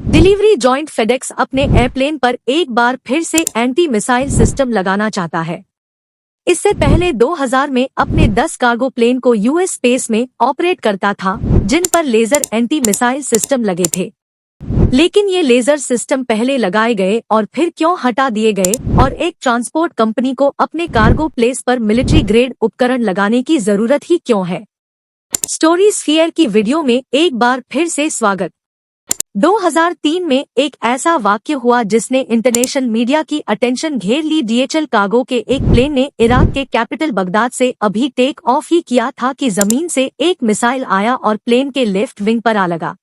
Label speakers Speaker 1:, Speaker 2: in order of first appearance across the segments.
Speaker 1: Delivery joint FedEx अपने airplane पर एक बार फिर से एंटी मिसाइल सिस्टम लगाना चाहता है। इससे पहले 2000 में अपने 10 कार्गो प्लेन को यूएस स्पेस में ऑपरेट करता था, जिन पर लेजर एंटी मिसाइल सिस्टम लगे थे। लेकिन ये लेजर सिस्टम पहले लगाए गए और फिर क्यों हटा दिए गए, और एक ट्रांसपोर्ट कंपनी को अपने कार्गो प्लेस पर मिलिट्री ग्रेड उपकरण लगाने की जरूरत ही क्यों है? स्टोरी स्फीयर की वीडियो में एक बार फिर से स्वागत। 2003 में एक ऐसा वाक्य हुआ जिसने इंटरनेशनल मीडिया की अटेंशन घेर ली। डीएचएल कार्गो के एक प्लेन ने इराक के कैपिटल बगदाद से अभी टेक ऑफ ही किया था कि जमीन से एक मिसाइल आया और प्लेन के लेफ्ट विंग पर आ लगा।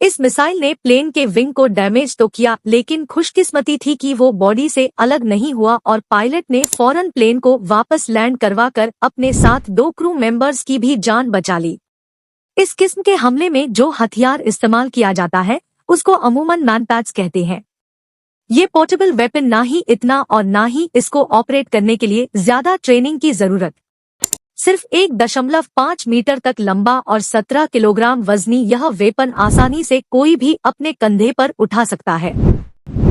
Speaker 1: इस मिसाइल ने प्लेन के विंग को डैमेज तो किया, लेकिन खुशकिस्मती थी कि वो बॉडी से अलग नहीं हुआ और पायलट ने फौरन प्लेन को वापस लैंड करवाकर अपने साथ 2 क्रू मेंबर्स की भी जान बचा ली। इस किस्म के हमले में जो हथियार इस्तेमाल किया जाता है उसको अमूमन मैनपैड्स कहते हैं। ये पोर्टेबल वेपन ना ही इतना और ना ही इसको ऑपरेट करने के लिए ज्यादा ट्रेनिंग की जरूरत। सिर्फ 1.5 मीटर तक लंबा और 17 किलोग्राम वजनी यह वेपन आसानी से कोई भी अपने कंधे पर उठा सकता है।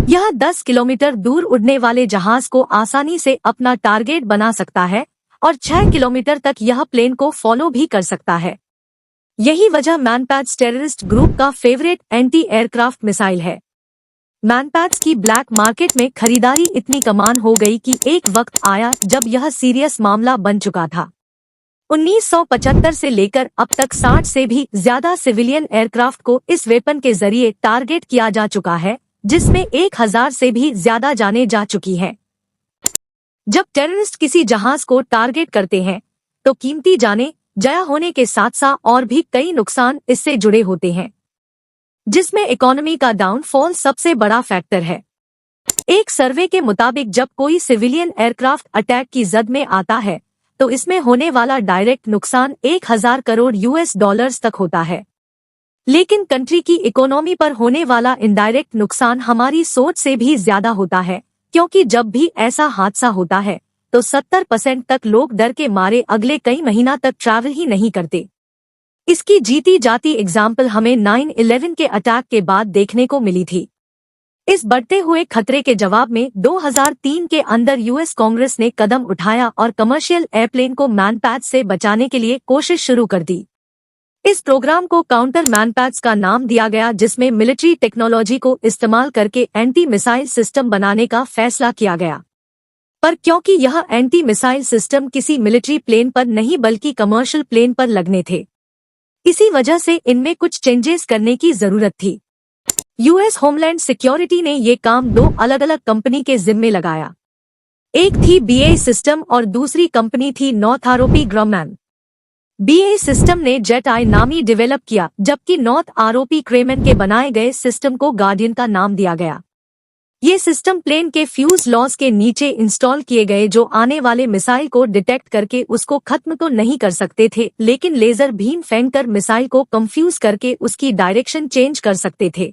Speaker 1: यह 10 किलोमीटर दूर उड़ने वाले जहाज को आसानी से अपना टारगेट बना सकता है और 6 किलोमीटर तक यह प्लेन को फॉलो भी कर सकता है। यही वजह मैनपैड्स टेररिस्ट ग्रुप का फेवरेट एंटी एयरक्राफ्ट मिसाइल है। मैनपैड्स की ब्लैक मार्केट में खरीदारी इतनी कमाल हो गई कि एक वक्त आया जब यह सीरियस मामला बन चुका था। 1975 से लेकर अब तक 60 से भी ज्यादा सिविलियन एयरक्राफ्ट को इस वेपन के जरिए टारगेट किया जा चुका है, जिसमें 1000 से भी ज्यादा जाने जा चुकी है। जब टेररिस्ट किसी जहाज को टारगेट करते हैं तो कीमती जाने जया होने के साथ साथ और भी कई नुकसान इससे जुड़े होते हैं, जिसमें इकोनॉमी का डाउनफॉल सबसे बड़ा फैक्टर है। एक सर्वे के मुताबिक जब कोई सिविलियन एयरक्राफ्ट अटैक की जद में आता है तो इसमें होने वाला डायरेक्ट नुकसान 1000 करोड़ यूएस डॉलर्स तक होता है। लेकिन कंट्री की इकोनॉमी पर होने वाला इनडायरेक्ट नुकसान हमारी सोच से भी ज्यादा होता है, क्योंकि जब भी ऐसा हादसा होता है तो 70% तक लोग डर के मारे अगले कई महीना तक ट्रैवल ही नहीं करते। इसकी जीती जाती एग्जाम्पल हमें 9/11 के अटैक के बाद देखने को मिली थी। इस बढ़ते हुए खतरे के जवाब में 2003 के अंदर यूएस कांग्रेस ने कदम उठाया और कमर्शियल एयरप्लेन को मैनपैड्स से बचाने के लिए कोशिश शुरू कर दी। इस प्रोग्राम को काउंटर मैनपैड्स का नाम दिया गया, जिसमें मिलिट्री टेक्नोलॉजी को इस्तेमाल करके एंटी मिसाइल सिस्टम बनाने का फैसला किया गया। पर क्योंकि यह एंटी मिसाइल सिस्टम किसी मिलिट्री प्लेन पर नहीं बल्कि कमर्शियल प्लेन पर लगने थे, इसी वजह से इनमें कुछ चेंजेस करने की जरूरत थी। यूएस होमलैंड सिक्योरिटी ने ये काम 2 अलग अलग कंपनी के जिम्मे लगाया। एक थी बीएई सिस्टम और दूसरी कंपनी थी नॉर्थरॉप ग्रामैन। बीएई सिस्टम ने जेट आई नामी डेवलप किया, जबकि नॉर्थरॉप ग्रामैन के बनाए गए सिस्टम को गार्डियन का नाम दिया गया। ये सिस्टम प्लेन के फ्यूज लॉस के नीचे इंस्टॉल किए गए, जो आने वाले मिसाइल को डिटेक्ट करके उसको खत्म तो नहीं कर सकते थे, लेकिन लेजर बीम फेंककर मिसाइल को कंफ्यूज करके उसकी डायरेक्शन चेंज कर सकते थे।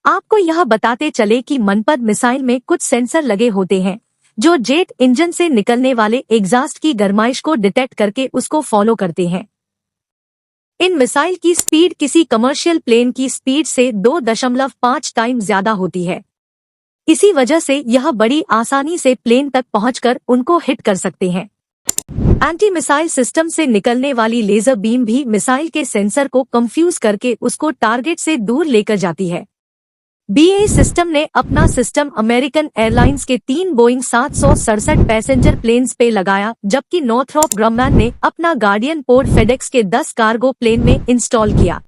Speaker 1: आपको यह बताते चले कि मनपद मिसाइल में कुछ सेंसर लगे होते हैं जो जेट इंजन से निकलने वाले एग्जॉस्ट की गर्माइश को डिटेक्ट करके उसको फॉलो करते हैं। इन मिसाइल की स्पीड किसी कमर्शियल प्लेन की स्पीड से 2.5 टाइम ज्यादा होती है। इसी वजह से यह बड़ी आसानी से प्लेन तक पहुंचकर उनको हिट कर सकते हैं। एंटी मिसाइल सिस्टम से निकलने वाली लेजर बीम भी मिसाइल के सेंसर को कंफ्यूज करके उसको टारगेट से दूर लेकर जाती है। बीएई सिस्टम ने अपना सिस्टम अमेरिकन एयरलाइंस के 3 बोइंग 767 पैसेंजर प्लेन्स पे लगाया, जबकि नॉर्थरॉप ग्रामैन ने अपना गार्डियन पोर्ट फेडेक्स के 10 कार्गो प्लेन में इंस्टॉल किया।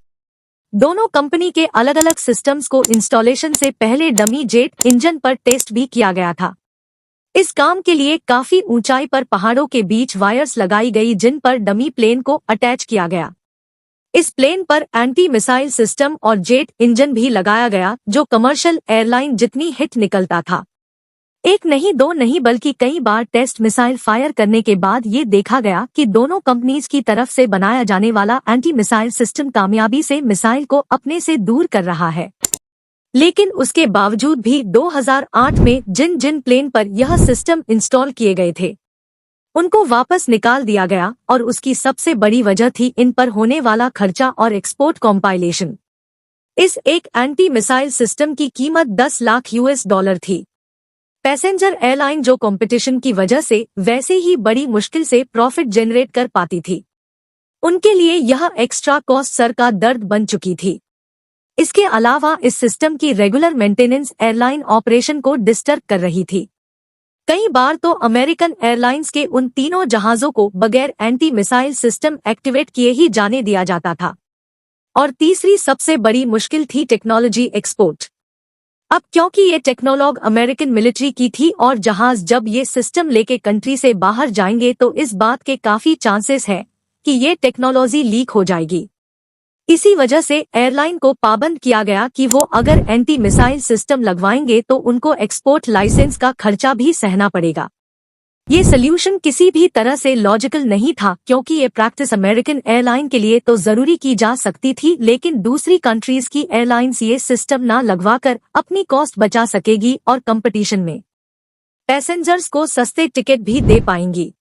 Speaker 1: दोनों कंपनी के अलग अलग सिस्टम्स को इंस्टॉलेशन से पहले डमी जेट इंजन पर टेस्ट भी किया गया था। इस काम के लिए काफी ऊंचाई पर पहाड़ों के बीच वायर्स लगाई गई, जिन पर डमी प्लेन को अटैच किया गया। इस प्लेन पर एंटी मिसाइल सिस्टम और जेट इंजन भी लगाया गया, जो कमर्शियल एयरलाइन जितनी हिट निकलता था। एक नहीं, 2 नहीं, बल्कि कई बार टेस्ट मिसाइल फायर करने के बाद ये देखा गया कि दोनों कंपनीज की तरफ से बनाया जाने वाला एंटी मिसाइल सिस्टम कामयाबी से मिसाइल को अपने से दूर कर रहा है। लेकिन उसके बावजूद भी 2008 में जिन जिन प्लेन पर यह सिस्टम इंस्टॉल किए गए थे उनको वापस निकाल दिया गया, और उसकी सबसे बड़ी वजह थी इन पर होने वाला खर्चा और एक्सपोर्ट कॉम्पाइलेशन। इस एक एंटी मिसाइल सिस्टम की कीमत 10 लाख US थी। पैसेंजर एयरलाइन जो कंपटीशन की वजह से वैसे ही बड़ी मुश्किल से प्रॉफिट जनरेट कर पाती थी, उनके लिए यह एक्स्ट्रा कॉस्ट सर का दर्द बन चुकी थी। इसके अलावा इस सिस्टम की रेगुलर मेंटेनेंस एयरलाइन ऑपरेशन को डिस्टर्ब कर रही थी। कई बार तो अमेरिकन एयरलाइंस के उन तीनों जहाजों को बगैर एंटी मिसाइल सिस्टम एक्टिवेट किए ही जाने दिया जाता था। और तीसरी सबसे बड़ी मुश्किल थी टेक्नोलॉजी एक्सपोर्ट। अब क्योंकि ये टेक्नोलॉग अमेरिकन मिलिट्री की थी और जहाज जब ये सिस्टम लेके कंट्री से बाहर जाएंगे तो इस बात के काफी चांसेस है कि ये टेक्नोलॉजी लीक हो जाएगी। इसी वजह से एयरलाइन को पाबंद किया गया कि वो अगर एंटी मिसाइल सिस्टम लगवाएंगे तो उनको एक्सपोर्ट लाइसेंस का खर्चा भी सहना पड़ेगा। ये सल्यूशन किसी भी तरह से लॉजिकल नहीं था, क्योंकि ये प्रैक्टिस अमेरिकन एयरलाइन के लिए तो जरूरी की जा सकती थी, लेकिन दूसरी कंट्रीज की एयरलाइंस ये सिस्टम ना लगवाकर अपनी कॉस्ट बचा सकेगी और कंपटीशन में पैसेंजर्स को सस्ते टिकट भी दे पाएंगी।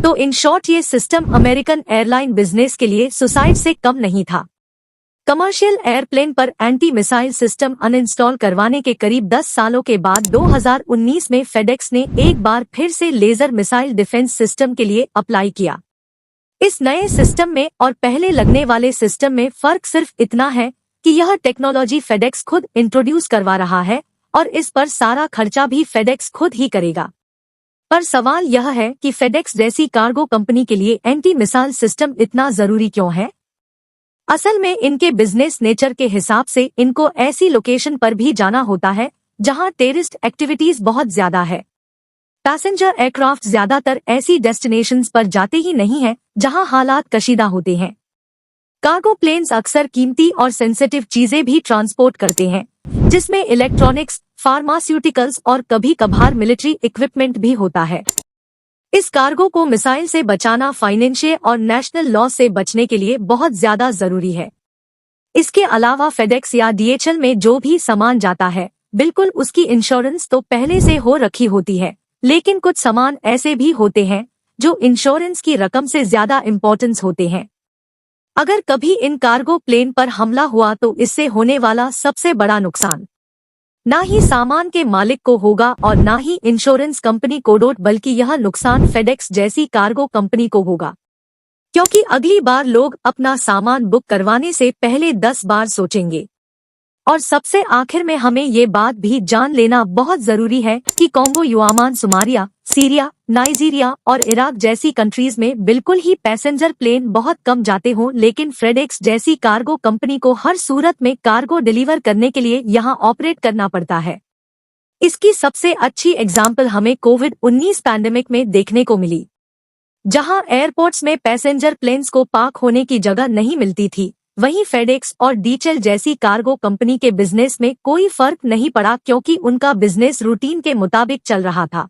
Speaker 1: तो इन शॉर्ट ये सिस्टम अमेरिकन एयरलाइन बिजनेस के लिए सुसाइड से कम नहीं था। कमर्शियल एयरप्लेन पर एंटी मिसाइल सिस्टम अनइंस्टॉल करवाने के करीब 10 सालों के बाद 2019 में फेडेक्स ने एक बार फिर से लेजर मिसाइल डिफेंस सिस्टम के लिए अप्लाई किया। इस नए सिस्टम में और पहले लगने वाले सिस्टम में फर्क सिर्फ इतना है कि यह टेक्नोलॉजी फेडेक्स खुद इंट्रोड्यूस करवा रहा है और इस पर सारा खर्चा भी फेडेक्स खुद ही करेगा। पर सवाल यह है कि फेडेक्स जैसी कार्गो कंपनी के लिए एंटी मिसाइल सिस्टम इतना जरूरी क्यों है? असल में इनके बिजनेस नेचर के हिसाब से इनको ऐसी लोकेशन पर भी जाना होता है जहां टेररिस्ट एक्टिविटीज बहुत ज्यादा है। पैसेंजर एयरक्राफ्ट ज्यादातर ऐसी डेस्टिनेशंस पर जाते ही नहीं हैं जहां हालात कशीदा होते हैं। कार्गो प्लेन्स अक्सर कीमती और सेंसिटिव चीजें भी ट्रांसपोर्ट करते हैं, जिसमें इलेक्ट्रॉनिक्स, फार्मास्यूटिकल्स और कभी कभार मिलिट्री इक्विपमेंट भी होता है। इस कार्गो को मिसाइल से बचाना फाइनेंशियल और नेशनल लॉस से बचने के लिए बहुत ज्यादा जरूरी है। इसके अलावा फेडेक्स या DHL में जो भी सामान जाता है, बिल्कुल उसकी इंश्योरेंस तो पहले से हो रखी होती है, लेकिन कुछ सामान ऐसे भी होते हैं जो इंश्योरेंस की रकम से ज्यादा इम्पोर्टेंस होते हैं। अगर कभी इन कार्गो प्लेन पर हमला हुआ तो इससे होने वाला सबसे बड़ा नुकसान ना ही सामान के मालिक को होगा और ना ही इंश्योरेंस कंपनी को, बल्कि यह नुकसान फेडेक्स जैसी कार्गो कंपनी को होगा, क्योंकि अगली बार लोग अपना सामान बुक करवाने से पहले 10 बार सोचेंगे। और सबसे आखिर में हमें ये बात भी जान लेना बहुत जरूरी है कि कॉन्गो, युआमान, सोमालिया, सीरिया, नाइजीरिया और इराक जैसी कंट्रीज में बिल्कुल ही पैसेंजर प्लेन बहुत कम जाते हों, लेकिन फेडेक्स जैसी कार्गो कंपनी को हर सूरत में कार्गो डिलीवर करने के लिए यहाँ ऑपरेट करना पड़ता है। इसकी सबसे अच्छी एग्जाम्पल हमें कोविड-19 पैंडेमिक में देखने को मिली, जहाँ एयरपोर्ट्स में पैसेंजर प्लेन्स को पार्क होने की जगह नहीं मिलती थी। वहीं फेडेक्स और DHL जैसी कार्गो कंपनी के बिजनेस में कोई फर्क नहीं पड़ा, क्योंकि उनका बिजनेस रूटीन के मुताबिक चल रहा था।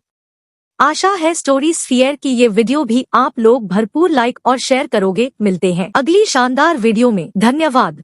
Speaker 1: आशा है स्टोरी स्फीयर की ये वीडियो भी आप लोग भरपूर लाइक और शेयर करोगे। मिलते हैं अगली शानदार वीडियो में। धन्यवाद।